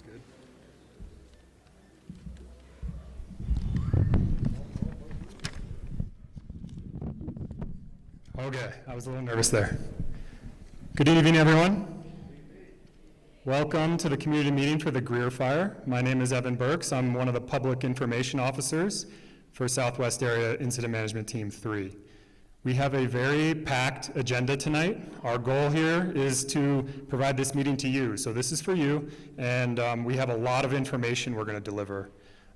Good. Okay, I was a little nervous there. Good evening, everyone. Welcome to the community meeting for the Greer Fire. My name is Evan Burks. I'm one of the public information officers for Southwest Area Incident Management Team 3. We have a very packed agenda tonight. Our goal here is to provide this meeting to you. So this is for you, and we have a lot of information we're going to deliver,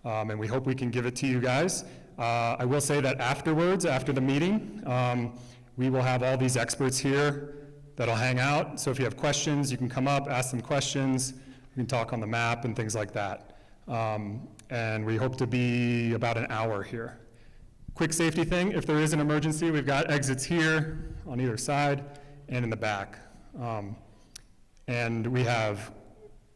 and we hope we can give it to you guys. I will say that afterwards, after the meeting, we will have all these experts here that'll hang out. So if you have questions, you can come up, ask them questions. We can talk on the map and things like that. And we hope to be about an hour here. Quick safety thing, if there is an emergency, we've got exits here on either side and in the back. And we have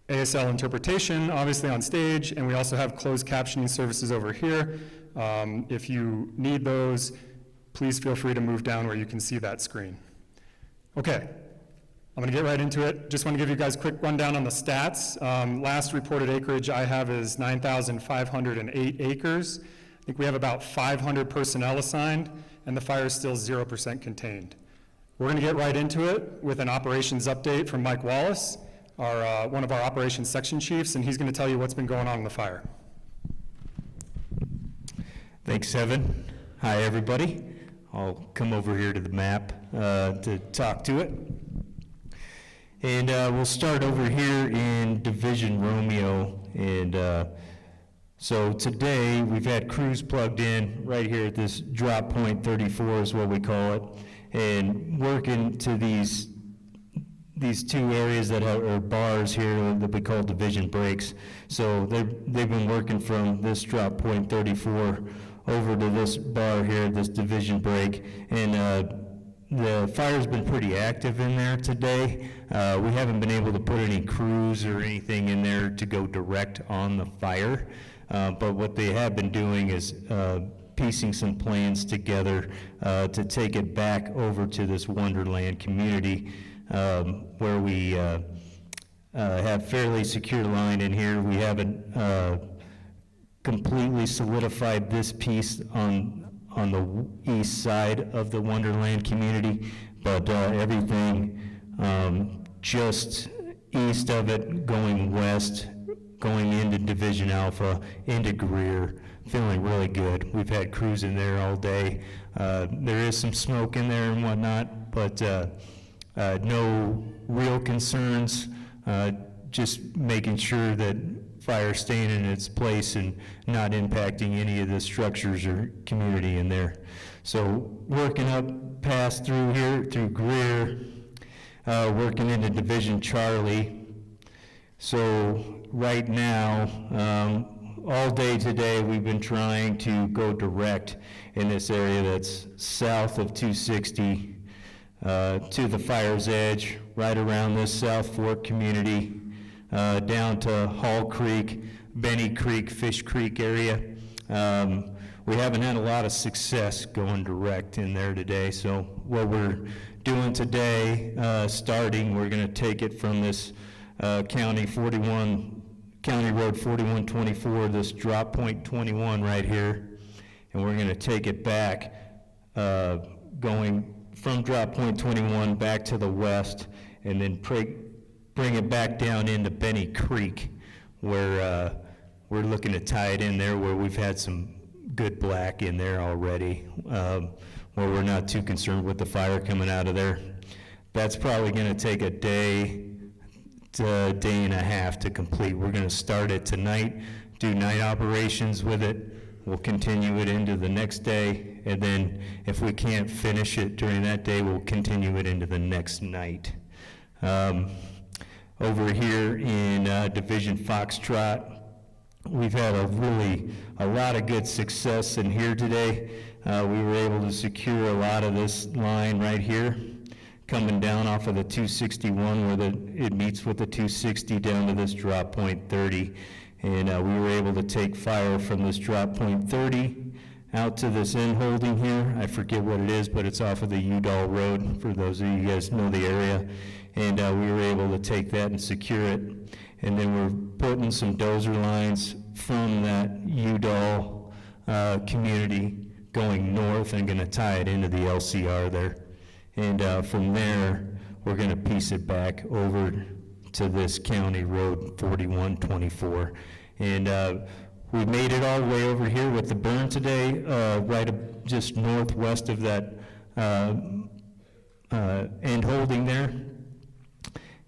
ASL interpretation, obviously on stage, and we also have closed captioning services over here. If you need those, please feel free to move down where you can see that screen. Okay, I'm gonna get right into it. Just wanna give you guys a quick rundown on the stats. Last reported acreage I have is 9,508 acres. I think we have about 500 personnel assigned, and the fire is still 0% contained. We're gonna get right into it with an operations update from Mike Wallace, one of our operations section chiefs, and he's gonna tell you what's been going on in the fire. Thanks, Evan. Hi, everybody. I'll come over here to the map to talk to it. And we'll start over here in Division Romeo. And so today we've had crews plugged in right here at this drop point 34 is what we call it, and working to these two areas that are bars here that we call division breaks. So they've been working from this drop point 34 over to this bar here, this division break, and the fire's been pretty active in there today. We haven't been able to put any crews or anything in there to go direct on the fire, but what they have been doing is piecing some plans together to take it back over to this Wonderland community where we have fairly secure line in here. We haven't completely solidified this piece on the east side of the Wonderland community, but everything just east of it, going west, going into Division Alpha, into Greer, feeling really good. We've had crews in there all day. There is some smoke in there and whatnot, but no real concerns, just making sure that fire staying in its place and not impacting any of the structures or community in there. So working up past through here, through Greer, working into Division Charlie. So right now, all day today, we've been trying to go direct in this area that's south of 260 to the fire's edge, right around this South Fork community, down to Hall Creek, Benny Creek, Fish Creek area. We haven't had a lot of success going direct in there today, so what we're doing today, starting, we're going to take it from this County Road 4124, this drop point 21 right here, and we're going to take it back, going from drop point 21 back to the west, and then bring it back down into Benny Creek, where we're looking to tie it in there where we've had some good black in there already, where we're not too concerned with the fire coming out of there. That's probably going to take a day to a day and a half to complete. We're going to start it tonight, do night operations with it. We'll continue it into the next day, and then if we can't finish it during that day, we'll continue it into the next night. Over here in Division Foxtrot, we've had a lot of good success in here today. We were able to secure a lot of this line right here, coming down off of the 261 where it meets with the 260 down to this drop point 30. And we were able to take fire from this drop point 30 out to this end holding here. I forget what it is, but it's off of the Udall Road, for those of you guys know the area. And we were able to take that and secure it. and then we're putting some dozer lines from that Udall community going north and going to tie it into the LCR there. And from there, we're going to piece it back over to this county road 4124. And we made it all the way over here with the burn today, just northwest of that end holding there.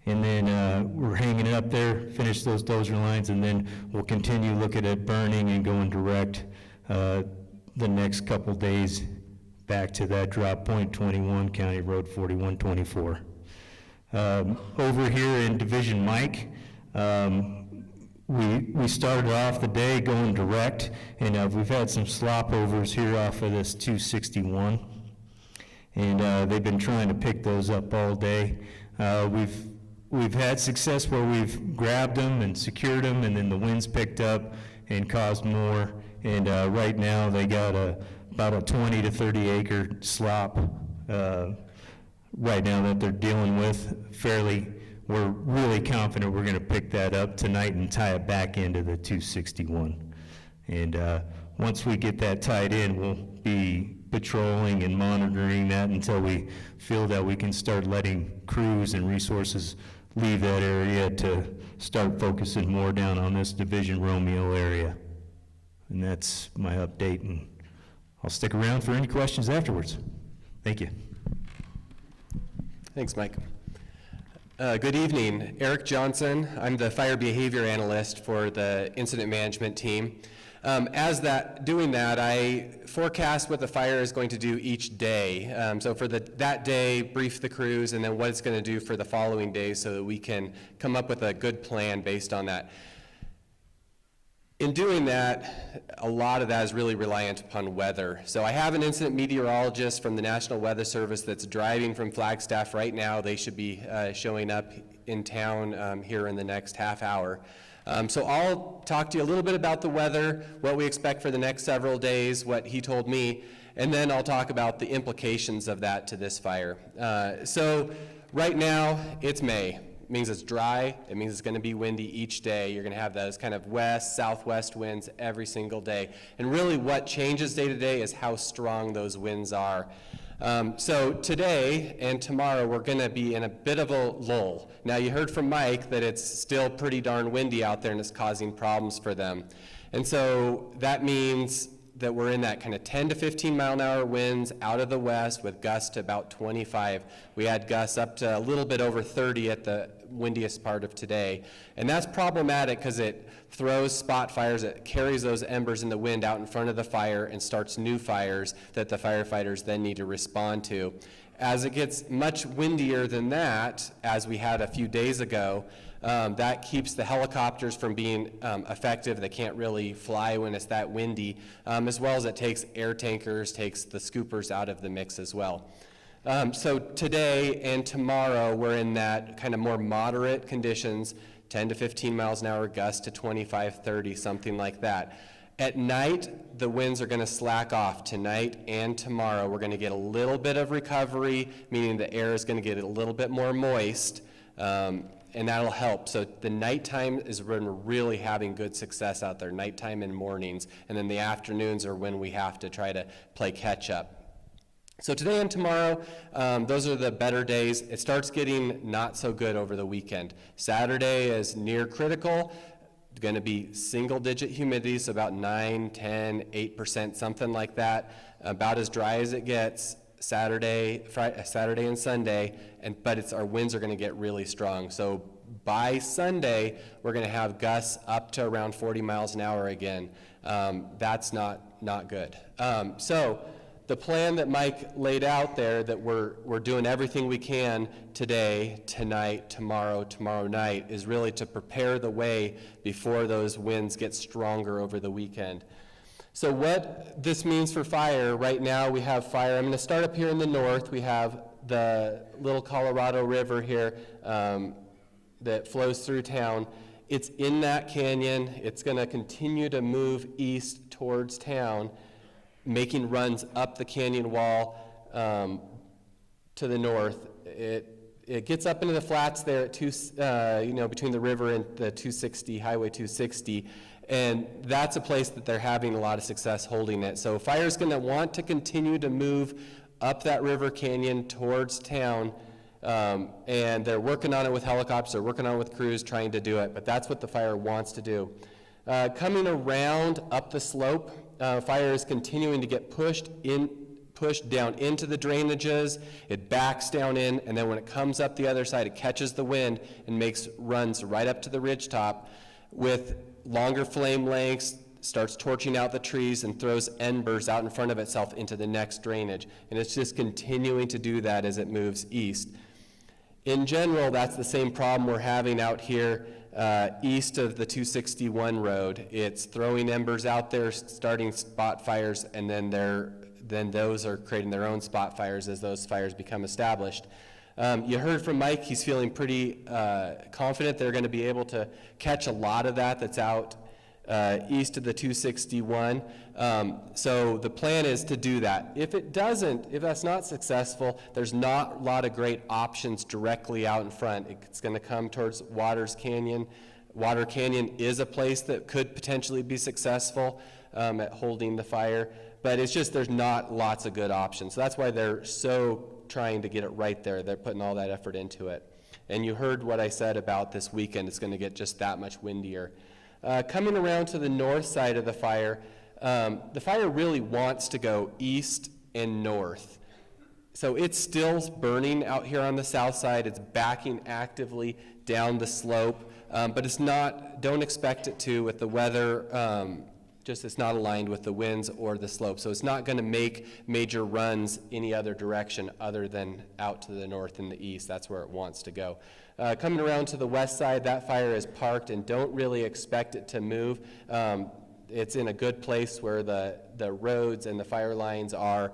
And then we're hanging it up there, finish those dozer lines, and then we'll continue looking at burning and going direct the next couple days back to that drop point 21, County Road 4124. Over here in Division Mike, we started off the day going direct, and we've had some slop overs here off of this 261, and they've been trying to pick those up all day. We've had success where we've grabbed them and secured them, and then the winds picked up and caused more. And right now they got about a 20 to 30 acre slop right now that they're dealing with. We're really confident we're going to pick that up tonight and tie it back into the 261. And once we get that tied in, we'll be patrolling and monitoring that until we feel that we can start letting crews and resources leave that area to start focusing more down on this Division Romeo area. And that's my update, and I'll stick around for any questions afterwards. Thank you. Thanks, Mike. Good evening. Eric Johnson. I'm the fire behavior analyst for the incident management team. Doing that, I forecast what the fire is going to do each day. So for that day, brief the crews, and then what it's going to do for the following days so that we can come up with a good plan based on that. In doing that, a lot of that is really reliant upon weather. So I have an incident meteorologist from the National Weather Service that's driving from Flagstaff right now. They should be showing up in town here in the next half hour. So I'll talk to you a little bit about the weather, what we expect for the next several days, what he told me, and then I'll talk about the implications of that to this fire. So right now, it's May. It means it's dry. It means it's going to be windy each day. You're going to have those kind of west, southwest winds every single day. And really what changes day to day is how strong those winds are. So today and tomorrow we're going to be in a bit of a lull. Now you heard from Mike that it's still pretty darn windy out there and it's causing problems for them. And so that means that we're in that kind of 10 to 15 mile an hour winds out of the west with gusts to about 25. We had gusts up to a little bit over 30 at the windiest part of today. And that's problematic because it throws spot fires, it carries those embers in the wind out in front of the fire and starts new fires that the firefighters then need to respond to. As it gets much windier than that, as we had a few days ago, that keeps the helicopters from being effective. They can't really fly when it's that windy, as well as it takes air tankers, takes the scoopers out of the mix as well. So today and tomorrow, we're in that kind of more moderate conditions, 10 to 15 miles an hour gusts to 25, 30, something like that. At night, the winds are going to slack off tonight and tomorrow. We're going to get a little bit of recovery, meaning the air is going to get a little bit more moist, and that'll help. So the nighttime is when we're really having good success out there, nighttime and mornings, and then the afternoons are when we have to try to play catch up. So today and tomorrow, those are the better days. It starts getting not so good over the weekend. Saturday is near critical. Going to be single-digit humidity, so about 9, 10, 8%, something like that. About as dry as it gets Saturday and Sunday, but our winds are going to get really strong. So by Sunday, we're going to have gusts up to around 40 miles an hour again. That's not good. So the plan that Mike laid out there, that we're doing everything we can today, tonight, tomorrow night, is really to prepare the way before those winds get stronger over the weekend. So what this means for fire, right now we have fire. I'm going to start up here in the north. We have the little Colorado River here that flows through town. It's in that canyon. It's going to continue to move east towards town, making runs up the canyon wall to the north. it gets up into the flats there at between the river and the 260, Highway 260, and that's a place that they're having a lot of success holding it. So fire's going to want to continue to move up that river canyon towards town, and they're working on it with helicopters, they're working on it with crews trying to do it, but that's what the fire wants to do. Coming around up the slope, fire is continuing to get pushed down into the drainages, it backs down in, and then when it comes up the other side, it catches the wind and runs right up to the ridgetop with longer flame lengths, starts torching out the trees and throws embers out in front of itself into the next drainage. And it's just continuing to do that as it moves east. In general, that's the same problem we're having out here east of the 261 road. It's throwing embers out there, starting spot fires, and then those are creating their own spot fires as those fires become established. You heard from Mike, he's feeling pretty confident they're going to be able to catch a lot of that's out east of the 261. So the plan is to do that. If that's not successful, there's not a lot of great options directly out in front. It's going to come towards Waters Canyon. Water Canyon is a place that could potentially be successful at holding the fire, but it's just there's not lots of good options. So that's why they're so trying to get it right there. They're putting all that effort into it. And you heard what I said about this weekend. It's going to get just that much windier. Coming around to the north side of the fire really wants to go east and north. So it's still burning out here on the south side. It's backing actively down the slope, but it's not, don't expect it to with the weather, just it's not aligned with the winds or the slope. So it's not going to make major runs any other direction other than out to the north and the east. That's where it wants to go. Coming around to the west side, that fire is parked and don't really expect it to move. It's in a good place where the roads and the fire lines are,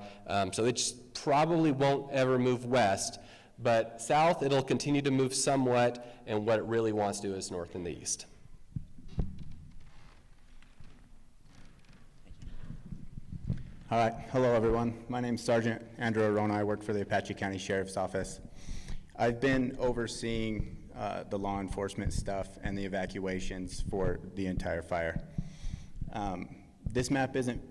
so it probably won't ever move west, but south it'll continue to move somewhat, and what it really wants to do is north and the east. All right, hello everyone. My name's Sergeant Andrew Arona. I work for the Apache County Sheriff's Office. I've been overseeing the law enforcement stuff and the evacuations for the entire fire. This map isn't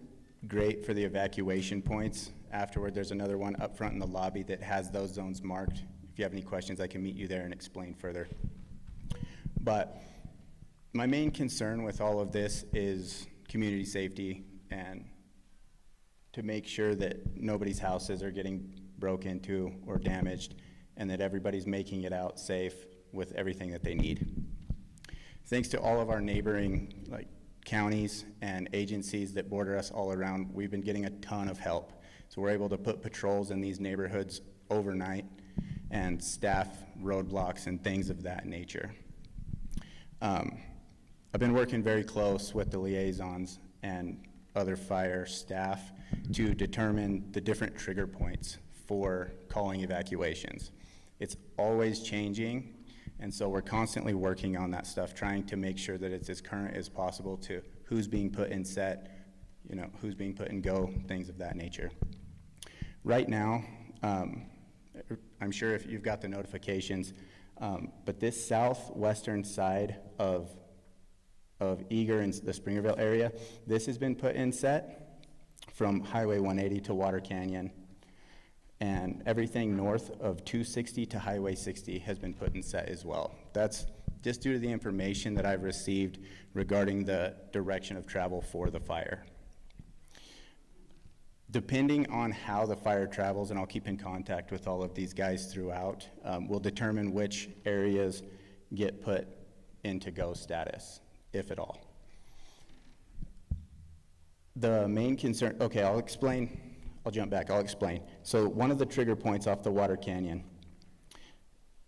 great for the evacuation points. Afterward, there's another one up front in the lobby that has those zones marked. If you have any questions, I can meet you there and explain further. But my main concern with all of this is community safety and to make sure that nobody's houses are getting broke into or damaged and that everybody's making it out safe with everything that they need. Thanks to all of our neighboring counties and agencies that border us all around, we've been getting a ton of help. So we're able to put patrols in these neighborhoods overnight and staff roadblocks and things of that nature. I've been working very close with the liaisons and other fire staff to determine the different trigger points for calling evacuations. It's always changing, and so we're constantly working on that stuff, trying to make sure that it's as current as possible to who's being put in set, who's being put in go, things of that nature. Right now, I'm sure if you've got the notifications, but this southwestern side of Eager and the Springerville area, this has been put in set from Highway 180 to Water Canyon, and everything north of 260 to Highway 60 has been put in set as well. That's just due to the information that I've received regarding the direction of travel for the fire. Depending on how the fire travels, and I'll keep in contact with all of these guys throughout, will determine which areas get put into go status, if at all. The main concern, okay, I'll jump back, I'll explain. So one of the trigger points off the Water Canyon,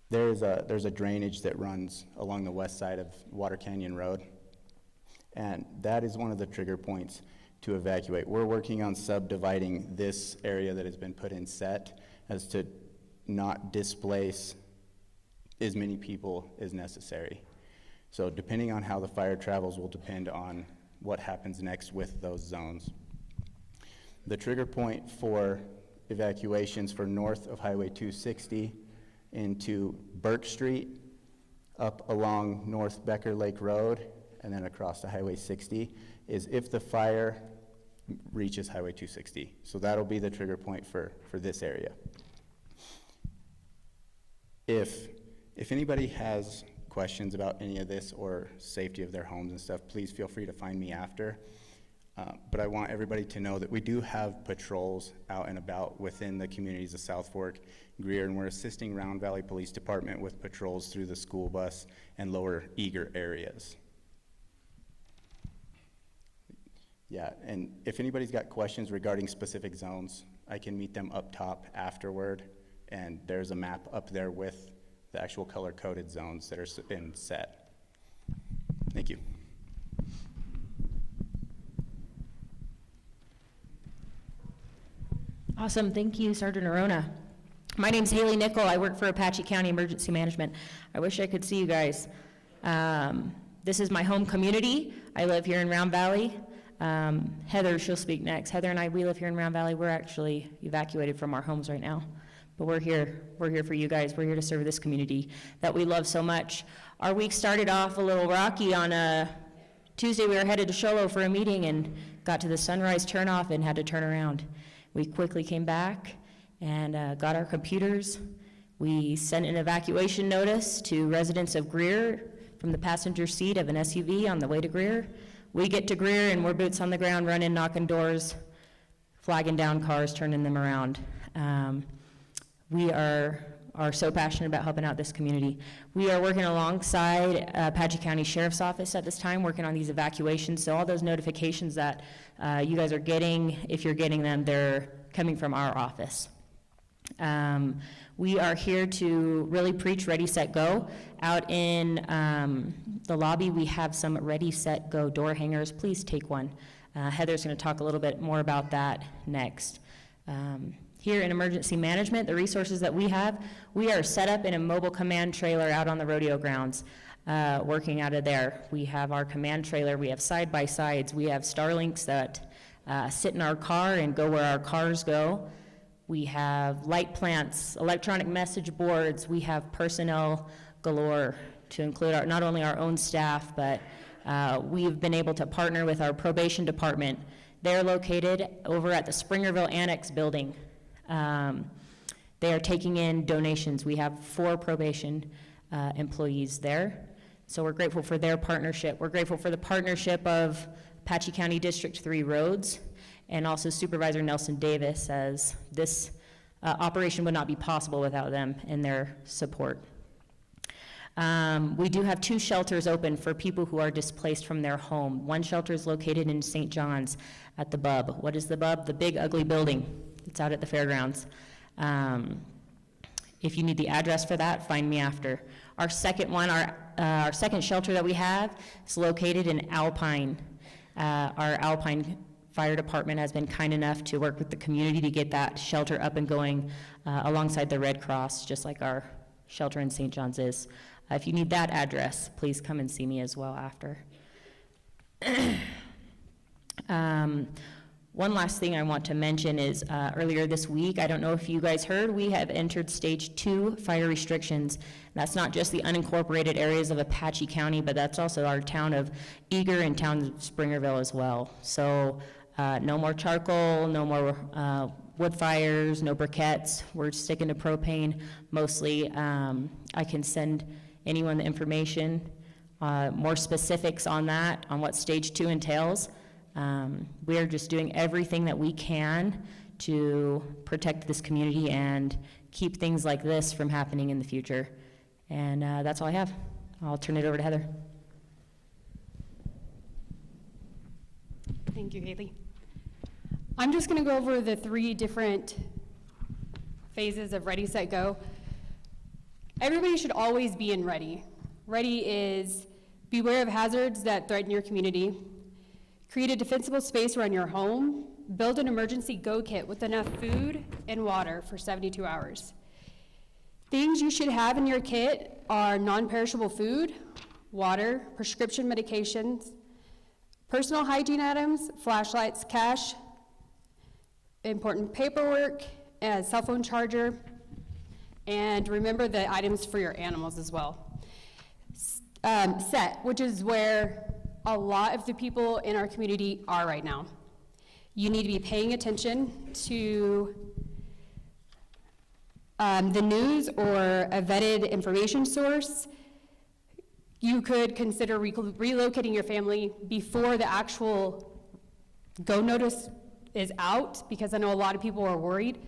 there's a drainage that runs along the west side of Water Canyon Road, and that is one of the trigger points to evacuate. We're working on subdividing this area that has been put in set as to not displace as many people as necessary. So depending on how the fire travels will depend on what happens next with those zones. The trigger point for evacuations for north of Highway 260 into Burke Street, up along North Becker Lake Road, and then across to Highway 60, is if the fire reaches Highway 260. So that'll be the trigger point for this area. If anybody has questions about any of this or safety of their homes and stuff, please feel free to find me after. But I want everybody to know that we do have patrols out and about within the communities of South Fork, Greer, and we're assisting Round Valley Police Department with patrols through the school bus and lower Eager areas. Yeah, and if anybody's got questions regarding specific zones, I can meet them up top afterward, and there's a map up there with the actual color-coded zones that are been set. Thank you. Awesome, thank you, Sergeant Arona. My name's Haley Nickel. I work for Apache County Emergency Management. I wish I could see you guys. This is my home community. I live here in Round Valley. Heather, she'll speak next. Heather and I, we live here in Round Valley. We're actually evacuated from our homes right now. But we're here for you guys. We're here to serve this community that we love so much. Our week started off a little rocky. On a Tuesday, we were headed to Sholo for a meeting and got to the sunrise turnoff and had to turn around. We quickly came back and got our computers. We sent an evacuation notice to residents of Greer from the passenger seat of an SUV on the way to Greer. We get to Greer and we're boots on the ground, running, knocking doors, flagging down cars, turning them around. We are so passionate about helping out this community. We are working alongside Apache County Sheriff's Office at this time, working on these evacuations. So all those notifications that you guys are getting, if you're getting them, they're coming from our office. We are here to really preach Ready, Set, Go. Out in the lobby, we have some Ready, Set, Go door hangers. Please take one. Heather's going to talk a little bit more about that next. Here in emergency management, the resources that we have, we are set up in a mobile command trailer out on the rodeo grounds, working out of there. We have our command trailer, we have side-by-sides, we have Starlinks that sit in our car and go where our cars go. We have light plants, electronic message boards, we have personnel galore to include not only our own staff, but we've been able to partner with our probation department. They're located over at the Springerville Annex building. They are taking in donations. We have 4 probation employees there. So we're grateful for their partnership. We're grateful for the partnership of Apache County District 3 Roads and also Supervisor Nelson Davis, as this operation would not be possible without them and their support. We do have 2 shelters open for people who are displaced from their home. One shelter is located in St. John's at the Bub. What is the Bub? The big ugly building. It's out at the fairgrounds. If you need the address for that, find me after. Our second one, our second shelter that we have is located in Alpine. Our Alpine Fire Department has been kind enough to work with the community to get that shelter up and going alongside the Red Cross, just like our shelter in St. John's is. If you need that address, please come and see me as well after. One last thing I want to mention is earlier this week, I don't know if you guys heard, we have entered stage 2 fire restrictions. That's not just the unincorporated areas of Apache County, but that's also our town of Eager and town of Springerville as well. So no more charcoal, no more wood fires, no briquettes. We're sticking to propane mostly. I can send anyone the information, more specifics on that, on what stage 2 entails. We are just doing everything that we can to protect this community and keep things like this from happening in the future. And that's all I have. I'll turn it over to Heather. Thank you, Haley. I'm just going to go over the 3 different phases of Ready, Set, Go. Everybody should always be in ready. Ready is beware of hazards that threaten your community. Create a defensible space around your home. Build an emergency go kit with enough food and water for 72 hours. Things you should have in your kit are non-perishable food, water, prescription medications, personal hygiene items, flashlights, cash, important paperwork, a cell phone charger, And remember the items for your animals as well. Set, which is where a lot of the people in our community are right now. You need to be paying attention to the news or a vetted information source. You could consider relocating your family before the actual go notice is out, because I know a lot of people are worried.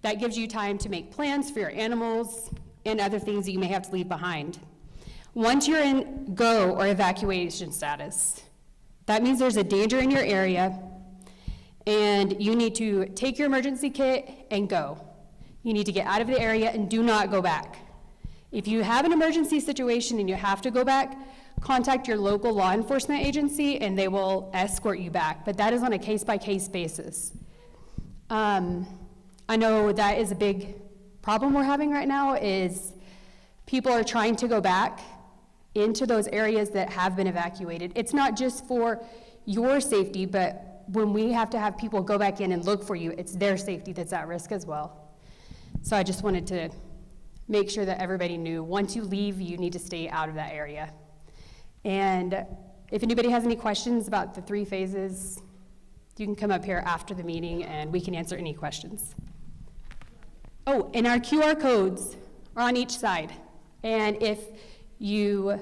That gives you time to make plans for your animals and other things that you may have to leave behind. Once you're in go or evacuation status, that means there's a danger in your area and you need to take your emergency kit and go. You need to get out of the area and do not go back. If you have an emergency situation and you have to go back, contact your local law enforcement agency and they will escort you back, but that is on a case-by-case basis. I know that is a big problem we're having right now, is people are trying to go back into those areas that have been evacuated. It's not just for your safety, but when we have to have people go back in and look for you, it's their safety that's at risk as well. So I just wanted to make sure that everybody knew, once you leave, you need to stay out of that area. And if anybody has any questions about the 3 phases, you can come up here after the meeting and we can answer any questions. Oh, and our QR codes are on each side. And if you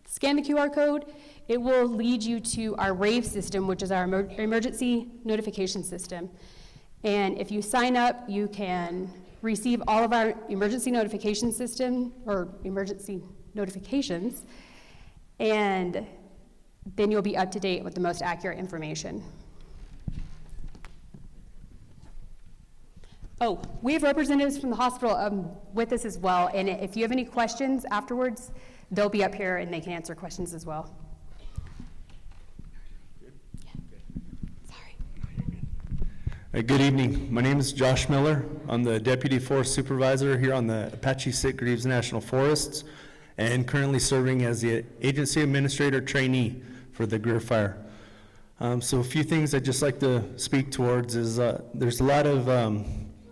scan the QR code, it will lead you to our RAVE system, which is our emergency notification system. And if you sign up, you can receive all of our emergency notification system, or emergency notifications, and then you'll be up to date with the most accurate information. Oh, we have representatives from the hospital with us as well, and if you have any questions afterwards, they'll be up here and they can answer questions as well. Good evening. My name is Josh Miller. I'm the Deputy Forest Supervisor here on the Apache Sitgreaves National Forests and currently serving as the Agency Administrator Trainee for the Greer Fire. So a few things I'd just like to speak towards is there's a lot of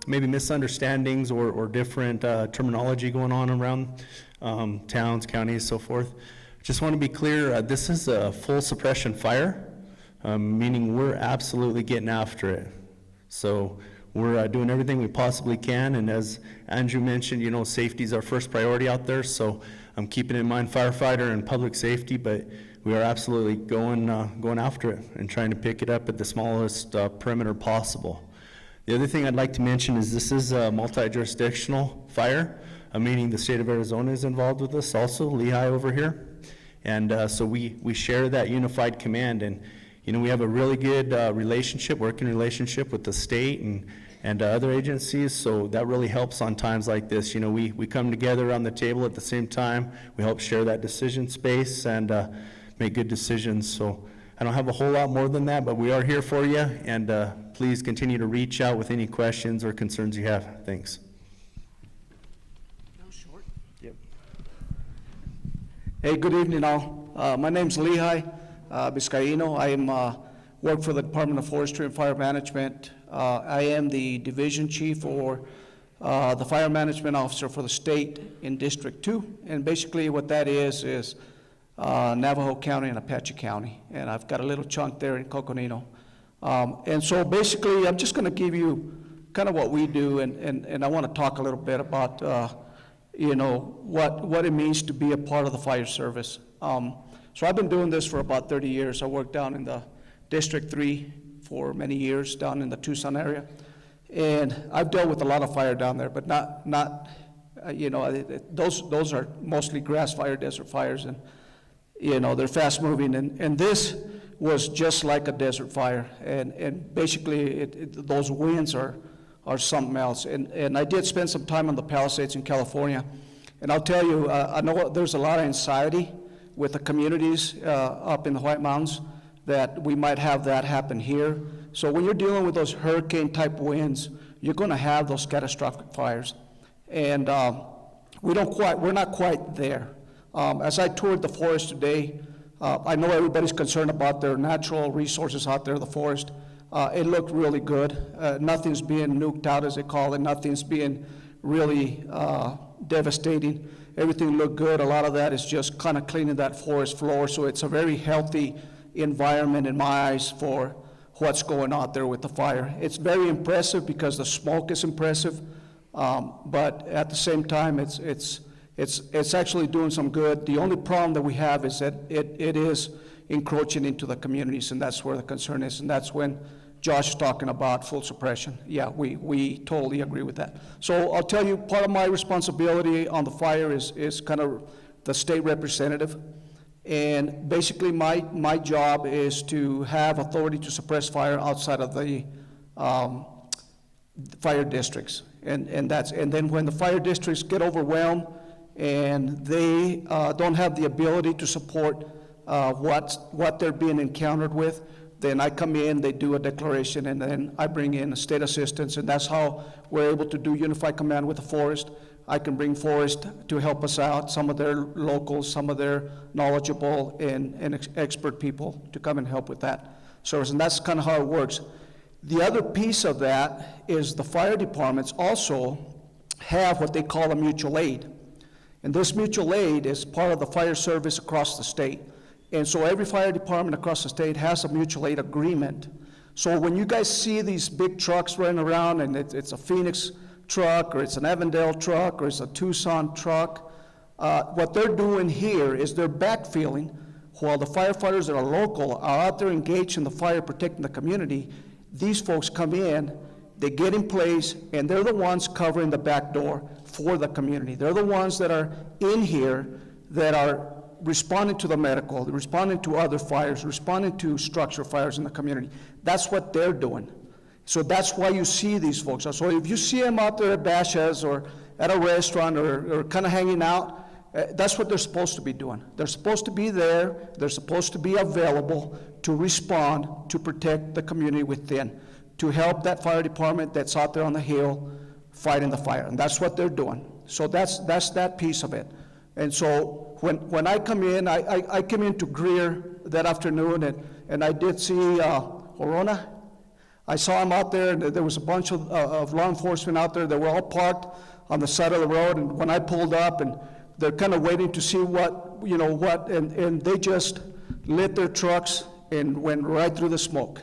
maybe misunderstandings or different terminology going on around towns, counties, so forth. Just want to be clear, this is a full suppression fire, meaning we're absolutely getting after it. So we're doing everything we possibly can, and as Andrew mentioned, you know, safety is our first priority out there, so I'm keeping in mind firefighter and public safety, but we are absolutely going after it and trying to pick it up at the smallest perimeter possible. The other thing I'd like to mention is this is a multi-jurisdictional fire, meaning the state of Arizona is involved with this also, Lehigh over here, and so we share that unified command, and you know, we have a really good working relationship with the state and other agencies, so that really helps on times like this. You know, we come together around the table at the same time. We help share that decision space and make good decisions. So I don't have a whole lot more than that, but we are here for you, and please continue to reach out with any questions or concerns you have. Thanks. Yep. Hey, good evening all. My name's Lehigh Vizcaíno. I work for the Department of Forestry and Fire Management. I am the division chief or the fire management officer for the state in District 2. And basically what that is Navajo County and Apache County. And I've got a little chunk there in Coconino. And so basically I'm just going to give you kind of what we do, and I want to talk a little bit about you know, what it means to be a part of the fire service. So I've been doing this for about 30 years. I worked down in the District 3 for many years, down in the Tucson area. And I've dealt with a lot of fire down there, but not you know, those are mostly grass fire, desert fires, and, you know, they're fast moving. And this was just like a desert fire. And basically, those winds are something else. And I did spend some time on the Palisades in California. And I'll tell you, I know there's a lot of anxiety with the communities up in the White Mountains that we might have that happen here. So when you're dealing with those hurricane-type winds, you're going to have those catastrophic fires. And we're not quite there. As I toured the forest today, I know everybody's concerned about their natural resources out there, the forest. It looked really good. Nothing's being nuked out, as they call it. Nothing's being really devastating. Everything looked good. A lot of that is just kind of cleaning that forest floor, so it's a very healthy environment in my eyes for what's going on there with the fire. It's very impressive because the smoke is impressive, but at the same time, it's actually doing some good. The only problem that we have is that it is encroaching into the communities, and that's where the concern is, and that's when Josh is talking about full suppression. Yeah, we totally agree with that. So I'll tell you, part of my responsibility on the fire is kind of the state representative. And basically my job is to have authority to suppress fire outside of the fire districts. And then when the fire districts get overwhelmed and they don't have the ability to support what they're being encountered with, then I come in, they do a declaration, and then I bring in state assistance, and that's how we're able to do unified command with the forest. I can bring forest to help us out, some of their locals, some of their knowledgeable and expert people to come and help with that service, and that's kind of how it works. The other piece of that is the fire departments also have what they call a mutual aid, and this mutual aid is part of the fire service across the state. And so every fire department across the state has a mutual aid agreement. So when you guys see these big trucks running around, and it's a Phoenix truck, or it's an Avondale truck, or it's a Tucson truck, what they're doing here is they're backfilling while the firefighters that are local are out there engaged in the fire, protecting the community. These folks come in, they get in place, and they're the ones covering the back door for the community. They're the ones that are in here that are responding to the medical, responding to other fires, responding to structure fires in the community. That's what they're doing. So that's why you see these folks. So if you see them out there at Basha's or at a restaurant or kind of hanging out, that's what they're supposed to be doing. They're supposed to be there, they're supposed to be available to respond, to protect the community within, to help that fire department that's out there on the hill fighting the fire, and that's what they're doing. So that's that piece of it. And so when I come in, I came into Greer that afternoon, and I did see Orona. I saw him out there, and there was a bunch of law enforcement out there that were all parked on the side of the road, and when I pulled up, and they're kind of waiting to see and they just lit their trucks and went right through the smoke.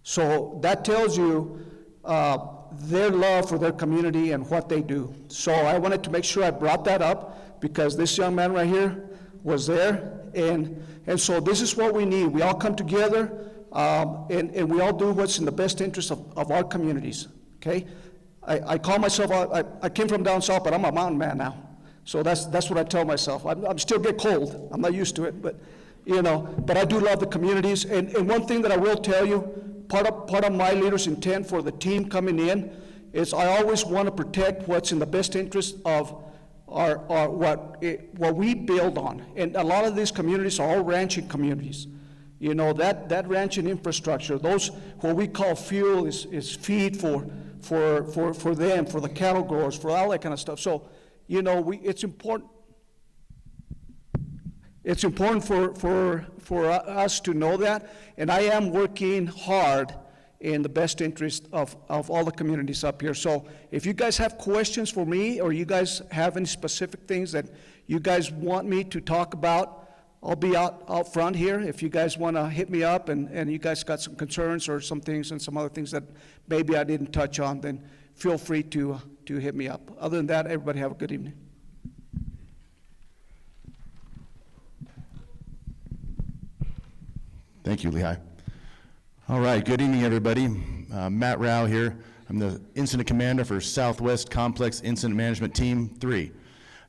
So that tells you their love for their community and what they do. So I wanted to make sure I brought that up, because this young man right here was there, and so this is what we need. We all come together, and we all do what's in the best interest of our communities, okay? I call myself, I came from down south, but I'm a mountain man now. So that's what I tell myself. I'm still get cold, I'm not used to it, but I do love the communities. And one thing that I will tell you, part of my leader's intent for the team coming in is I always want to protect what's in the best interest of what we build on. And a lot of these communities are all ranching communities. That ranching infrastructure, those what we call fuel is feed for them, for the cattle growers, for all that kind of stuff. So, it's important. It's important for us to know that, and I am working hard in the best interest of all the communities up here. So if you guys have questions for me, or you guys have any specific things that you guys want me to talk about, I'll be out front here. If you guys want to hit me up and you guys got some concerns or some things and some other things that maybe I didn't touch on, then feel free to hit me up. Other than that, everybody have a good evening. Thank you, Lehigh. All right, good evening, everybody. Matt Rao here. I'm the Incident Commander for Southwest Complex Incident Management Team 3.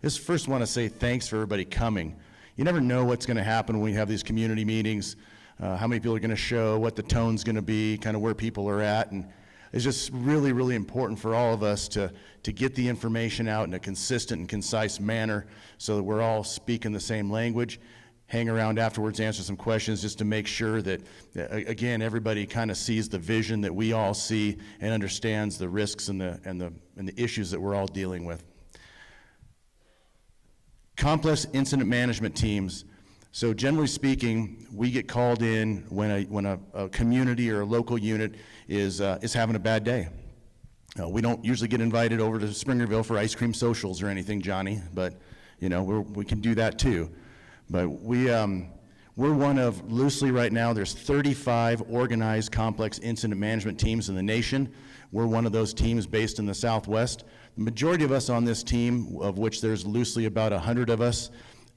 Just first want to say thanks for everybody coming. You never know what's going to happen when we have these community meetings, how many people are going to show, what the tone's going to be, kind of where people are at, and it's just really, really important for all of us to get the information out in a consistent and concise manner so that we're all speaking the same language. Hang around afterwards, answer some questions just to make sure that, again, everybody kind of sees the vision that we all see and understands the risks and the issues that we're all dealing with. Complex incident management teams. So generally speaking, we get called in when a community or a local unit is having a bad day. We don't usually get invited over to Springerville for ice cream socials or anything, Johnny, but, you know, we can do that too. But we're one of, loosely right now, there's 35 organized complex incident management teams in the nation. We're one of those teams based in the Southwest. The majority of us on this team, of which there's loosely about 100 of us,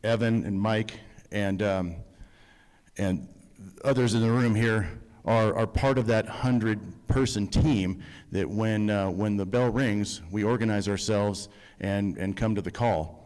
Evan and Mike and others in the room here, are part of that 100-person team that when the bell rings, we organize ourselves and come to the call.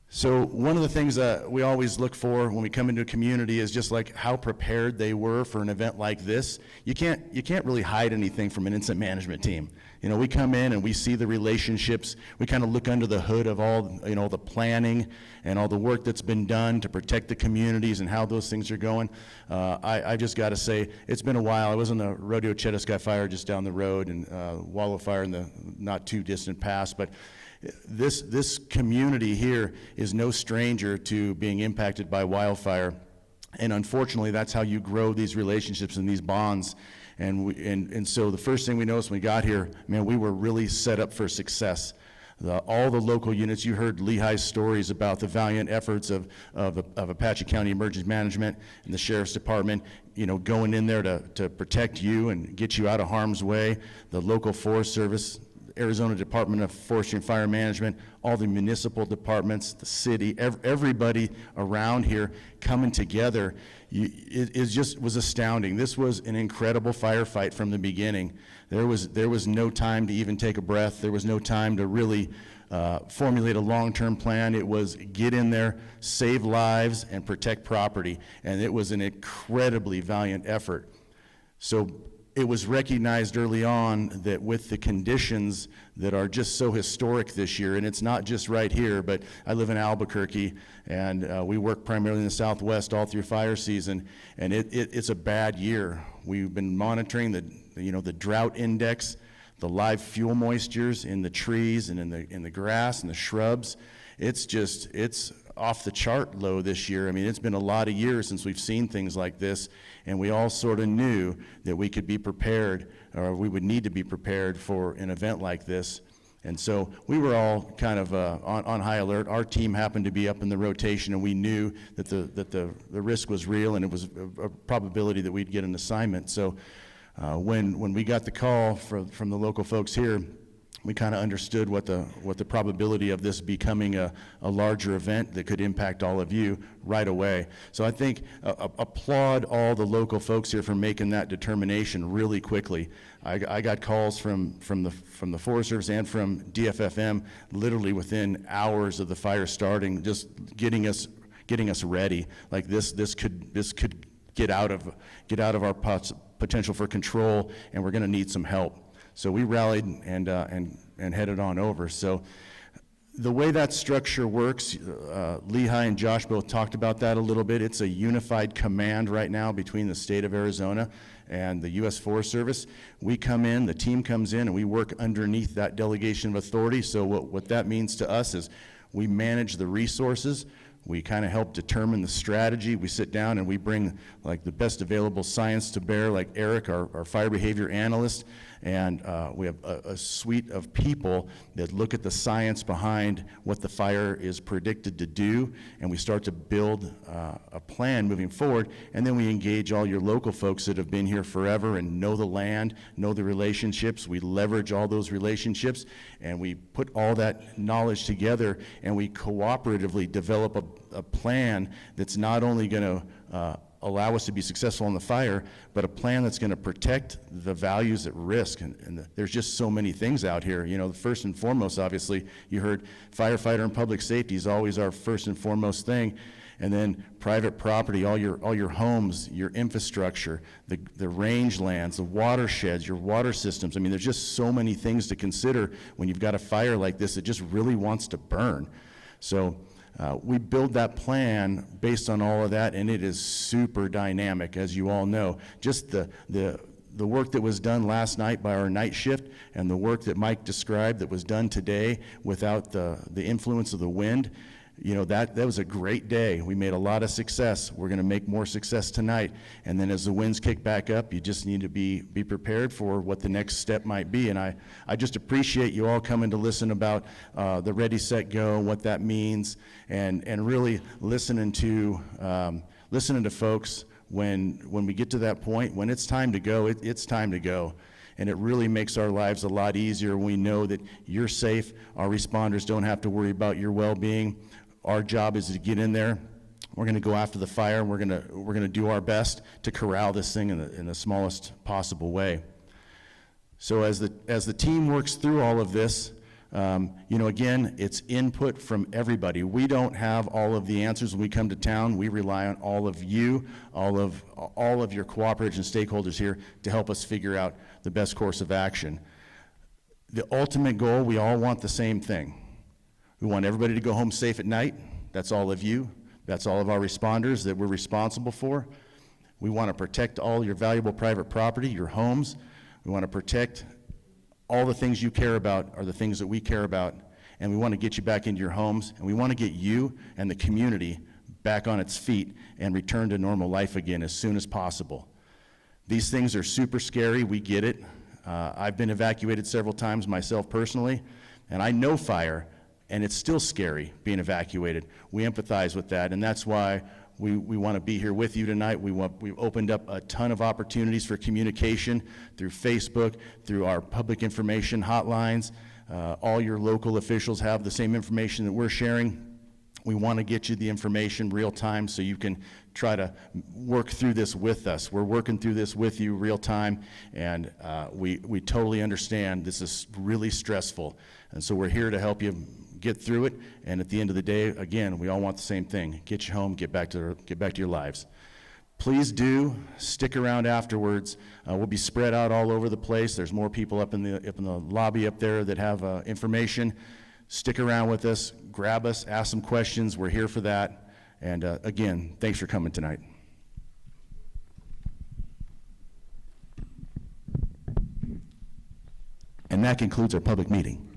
So one of the things that we always look for when we come into a community is just like how prepared they were for an event like this. You can't really hide anything from an incident management team. You know, we come in and we see the relationships. We kind of look under the hood of all, you know, the planning and all the work that's been done to protect the communities and how those things are going. I just got to say, it's been a while. I was on the Rodeo Chetasky Fire just down the road and Wallow Fire in the not too distant past, but this community here is no stranger to being impacted by wildfire, and unfortunately that's how you grow these relationships and these bonds. And so the first thing we noticed when we got here, man, we were really set up for success. All the local units, you heard Lehi's stories about the valiant efforts of Apache County Emergency Management and the Sheriff's Department, you know, going in there to protect you and get you out of harm's way. The local Forest Service, Arizona Department of Forestry and Fire Management, all the municipal departments, the city, everybody around here coming together, it just was astounding. This was an incredible firefight from the beginning. There was no time to even take a breath. There was no time to really formulate a long-term plan. It was get in there, save lives, and protect property. And it was an incredibly valiant effort. So it was recognized early on that with the conditions that are just so historic this year, and it's not just right here, but I live in Albuquerque, and we work primarily in the Southwest all through fire season, and it's a bad year. We've been monitoring the drought index, the live fuel moistures in the trees and in the grass and the shrubs. It's off the chart low this year. I mean, it's been a lot of years since we've seen things like this, and we all sort of knew that we could be prepared, or we would need to be prepared for an event like this. And so we were all kind of on high alert. Our team happened to be up in the rotation, and we knew that the risk was real, and it was a probability that we'd get an assignment. So when we got the call from the local folks here, we kind of understood what the probability of this becoming a larger event that could impact all of you right away. So I think applaud all the local folks here for making that determination really quickly. I got calls from the Forest Service and from DFFM literally within hours of the fire starting, just getting us ready. Like this could get out of our potential for control, and we're going to need some help. So we rallied and headed on over. So the way that structure works, Lehi and Josh both talked about that a little bit. It's a unified command right now between the state of Arizona and the U.S. Forest Service. We come in, the team comes in, and we work underneath that delegation of authority. So what that means to us is we manage the resources. We kind of help determine the strategy. We sit down and we bring like the best available science to bear, like Eric, our fire behavior analyst, and we have a suite of people that look at the science behind what the fire is predicted to do, and we start to build a plan moving forward, and then we engage all your local folks that have been here forever and know the land, know the relationships. We leverage all those relationships, and we put all that knowledge together, and we cooperatively develop a plan that's not only going to allow us to be successful in the fire, but a plan that's going to protect the values at risk. And there's just so many things out here. You know, first and foremost, obviously, you heard firefighter and public safety is always our first and foremost thing. And then private property, all your homes, your infrastructure, the rangelands, the watersheds, your water systems. I mean, there's just so many things to consider when you've got a fire like this that just really wants to burn. So we build that plan based on all of that, and it is super dynamic, as you all know. Just the work that was done last night by our night shift and the work that Mike described that was done today without the influence of the wind, you know, that was a great day. We made a lot of success. We're going to make more success tonight. And then as the winds kick back up, you just need to be prepared for what the next step might be. And I just appreciate you all coming to listen about the Ready, Set, Go, what that means, and really listening to folks when we get to that point, when it's time to go, it's time to go. And it really makes our lives a lot easier when we know that you're safe. Our responders don't have to worry about your well-being. Our job is to get in there. We're going to go after the fire, and we're going to do our best to corral this thing in the smallest possible way. So as the team works through all of this, you know, again, it's input from everybody. We don't have all of the answers when we come to town. We rely on all of you, all of your cooperators and stakeholders here to help us figure out the best course of action. The ultimate goal, we all want the same thing. We want everybody to go home safe at night. That's all of you. That's all of our responders that we're responsible for. We want to protect all your valuable private property, your homes. We want to protect all the things you care about are the things that we care about, and we want to get you back into your homes, and we want to get you and the community back on its feet and return to normal life again as soon as possible. These things are super scary, we get it. I've been evacuated several times myself personally, and I know fire, and it's still scary being evacuated. We empathize with that, and that's why we want to be here with you tonight. We've opened up a ton of opportunities for communication through Facebook, through our public information hotlines. All your local officials have the same information that we're sharing. We want to get you the information real time so you can try to work through this with us. We're working through this with you real time, and we totally understand this is really stressful. And so we're here to help you get through it, and at the end of the day, again, we all want the same thing: get you home, get back to your lives. Please do stick around afterwards. We'll be spread out all over the place. There's more people up in the lobby up there that have information. Stick around with us, grab us, ask some questions. We're here for that. And again, thanks for coming tonight. And that concludes our public meeting.